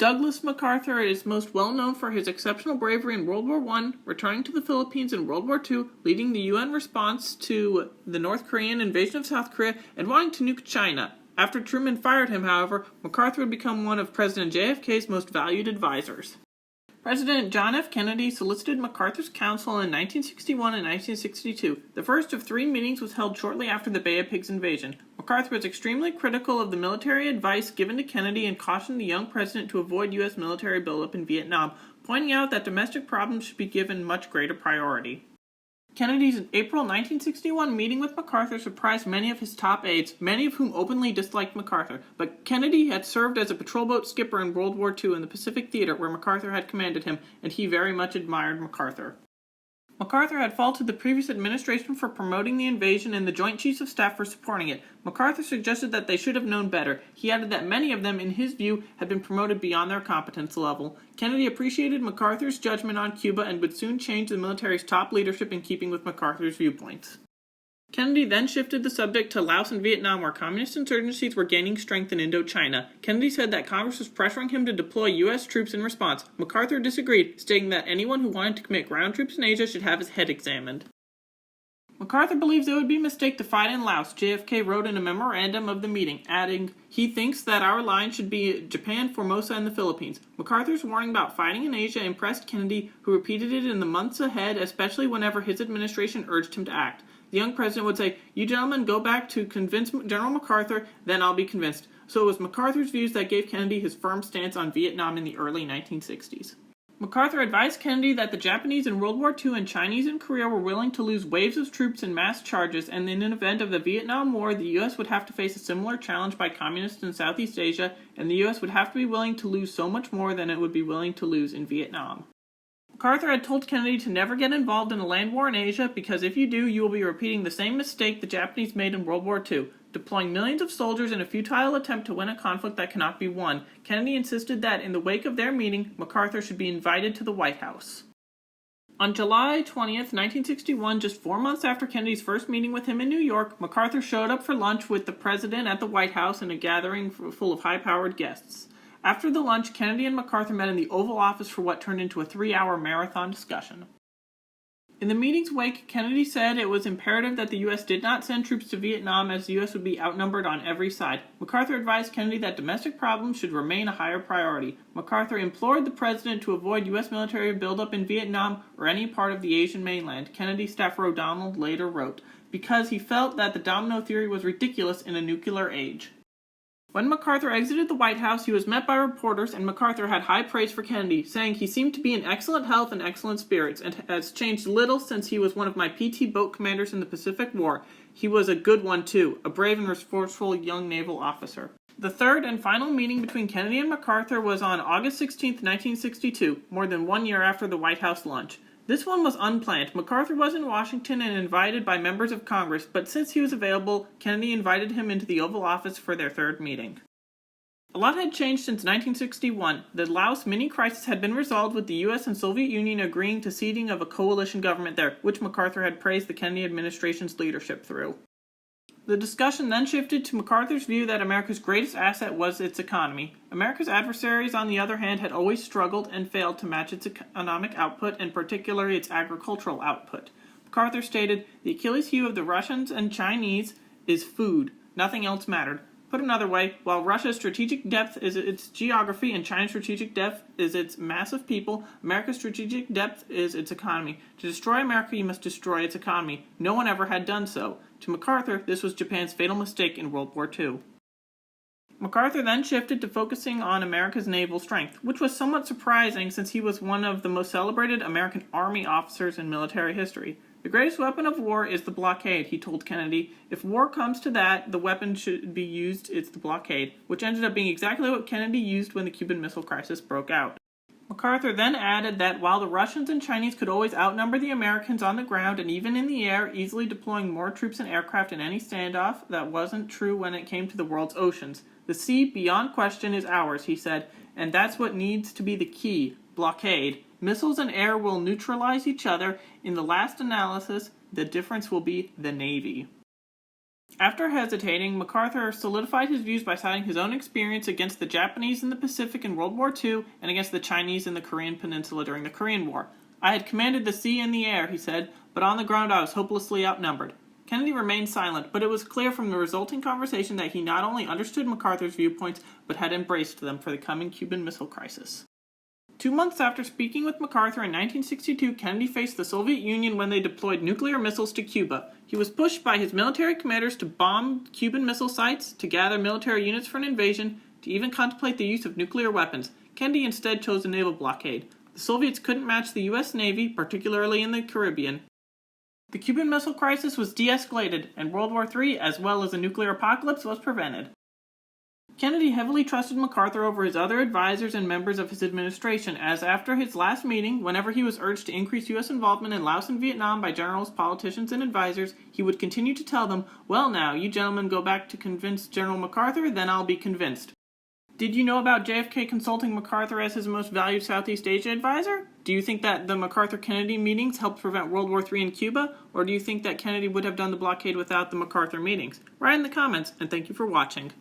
Douglas MacArthur is most well known for his exceptional bravery in World War I, returning to the Philippines in World War II, leading the UN response to the North Korean invasion of South Korea, and wanting to nuke China. After Truman fired him, however, MacArthur would become one of President JFK's most valued advisors. President John F. Kennedy solicited MacArthur's counsel in 1961 and 1962. The first of 3 meetings was held shortly after the Bay of Pigs invasion. MacArthur was extremely critical of the military advice given to Kennedy and cautioned the young president to avoid U.S. military buildup in Vietnam, pointing out that domestic problems should be given much greater priority. Kennedy's April 1961 meeting with MacArthur surprised many of his top aides, many of whom openly disliked MacArthur, but Kennedy had served as a patrol boat skipper in World War II in the Pacific Theater where MacArthur had commanded him, and he very much admired MacArthur. MacArthur had faulted the previous administration for promoting the invasion and the Joint Chiefs of Staff for supporting it. MacArthur suggested that they should have known better. He added that many of them, in his view, had been promoted beyond their competence level. Kennedy appreciated MacArthur's judgment on Cuba and would soon change the military's top leadership in keeping with MacArthur's viewpoints. Kennedy then shifted the subject to Laos and Vietnam, where communist insurgencies were gaining strength in Indochina. Kennedy said that Congress was pressuring him to deploy U.S. troops in response. MacArthur disagreed, stating that anyone who wanted to commit ground troops in Asia should have his head examined. MacArthur believes it would be a mistake to fight in Laos, JFK wrote in a memorandum of the meeting, adding, "He thinks that our line should be Japan, Formosa, and the Philippines." MacArthur's warning about fighting in Asia impressed Kennedy, who repeated it in the months ahead, especially whenever his administration urged him to act. The young president would say, "You gentlemen go back to convince General MacArthur, then I'll be convinced." So it was MacArthur's views that gave Kennedy his firm stance on Vietnam in the early 1960s. MacArthur advised Kennedy that the Japanese in World War II and Chinese in Korea were willing to lose waves of troops and mass charges, and in an event of the Vietnam War, the U.S. would have to face a similar challenge by communists in Southeast Asia, and the U.S. would have to be willing to lose so much more than it would be willing to lose in Vietnam. MacArthur had told Kennedy to never get involved in a land war in Asia because if you do, you will be repeating the same mistake the Japanese made in World War II, deploying millions of soldiers in a futile attempt to win a conflict that cannot be won. Kennedy insisted that in the wake of their meeting, MacArthur should be invited to the White House. On July 20th, 1961, just 4 months after Kennedy's first meeting with him in New York, MacArthur showed up for lunch with the president at the White House in a gathering full of high-powered guests. After the lunch, Kennedy and MacArthur met in the Oval Office for what turned into a 3-hour marathon discussion. In the meeting's wake, Kennedy said it was imperative that the U.S. did not send troops to Vietnam as the U.S. would be outnumbered on every side. MacArthur advised Kennedy that domestic problems should remain a higher priority. MacArthur implored the president to avoid U.S. military buildup in Vietnam or any part of the Asian mainland. Kennedy staffer O'Donnell later wrote, because he felt that the domino theory was ridiculous in a nuclear age. When MacArthur exited the White House, he was met by reporters, and MacArthur had high praise for Kennedy, saying he seemed to be in excellent health and excellent spirits, and has changed little since he was one of my PT boat commanders in the Pacific War. He was a good one, too, a brave and resourceful young naval officer. The third and final meeting between Kennedy and MacArthur was on August 16, 1962, more than 1 year after the White House lunch. This one was unplanned. MacArthur was in Washington and invited by members of Congress, but since he was available, Kennedy invited him into the Oval Office for their third meeting. A lot had changed since 1961. The Laos mini-crisis had been resolved with the U.S. and Soviet Union agreeing to seating of a coalition government there, which MacArthur had praised the Kennedy administration's leadership through. The discussion then shifted to MacArthur's view that America's greatest asset was its economy. America's adversaries, on the other hand, had always struggled and failed to match its economic output, and particularly its agricultural output. MacArthur stated, "The Achilles heel of the Russians and Chinese is food. Nothing else mattered." Put another way, while Russia's strategic depth is its geography and China's strategic depth is its mass of people, America's strategic depth is its economy. To destroy America, you must destroy its economy. No one ever had done so. To MacArthur, this was Japan's fatal mistake in World War II. MacArthur then shifted to focusing on America's naval strength, which was somewhat surprising since he was one of the most celebrated American Army officers in military history. The greatest weapon of war is the blockade, he told Kennedy. If war comes to that, the weapon should be used, it's the blockade, which ended up being exactly what Kennedy used when the Cuban Missile Crisis broke out. MacArthur then added that while the Russians and Chinese could always outnumber the Americans on the ground and even in the air, easily deploying more troops and aircraft in any standoff, that wasn't true when it came to the world's oceans. The sea, beyond question, is ours, he said, and that's what needs to be the key, blockade. Missiles and air will neutralize each other. In the last analysis, the difference will be the Navy. After hesitating, MacArthur solidified his views by citing his own experience against the Japanese in the Pacific in World War II and against the Chinese in the Korean Peninsula during the Korean War. "I had commanded the sea and the air," he said, "but on the ground I was hopelessly outnumbered." Kennedy remained silent, but it was clear from the resulting conversation that he not only understood MacArthur's viewpoints, but had embraced them for the coming Cuban Missile Crisis. 2 months after speaking with MacArthur in 1962, Kennedy faced the Soviet Union when they deployed nuclear missiles to Cuba. He was pushed by his military commanders to bomb Cuban missile sites, to gather military units for an invasion, to even contemplate the use of nuclear weapons. Kennedy instead chose a naval blockade. The Soviets couldn't match the U.S. Navy, particularly in the Caribbean. The Cuban Missile Crisis was de-escalated, and World War III, as well as a nuclear apocalypse, was prevented. Kennedy heavily trusted MacArthur over his other advisors and members of his administration, as after his last meeting, whenever he was urged to increase U.S. involvement in Laos and Vietnam by generals, politicians, and advisors, he would continue to tell them, "Well now, you gentlemen go back to convince General MacArthur, then I'll be convinced." Did you know about JFK consulting MacArthur as his most valued Southeast Asia advisor? Do you think that the MacArthur-Kennedy meetings helped prevent World War III in Cuba? Or do you think that Kennedy would have done the blockade without the MacArthur meetings? Write in the comments, and thank you for watching.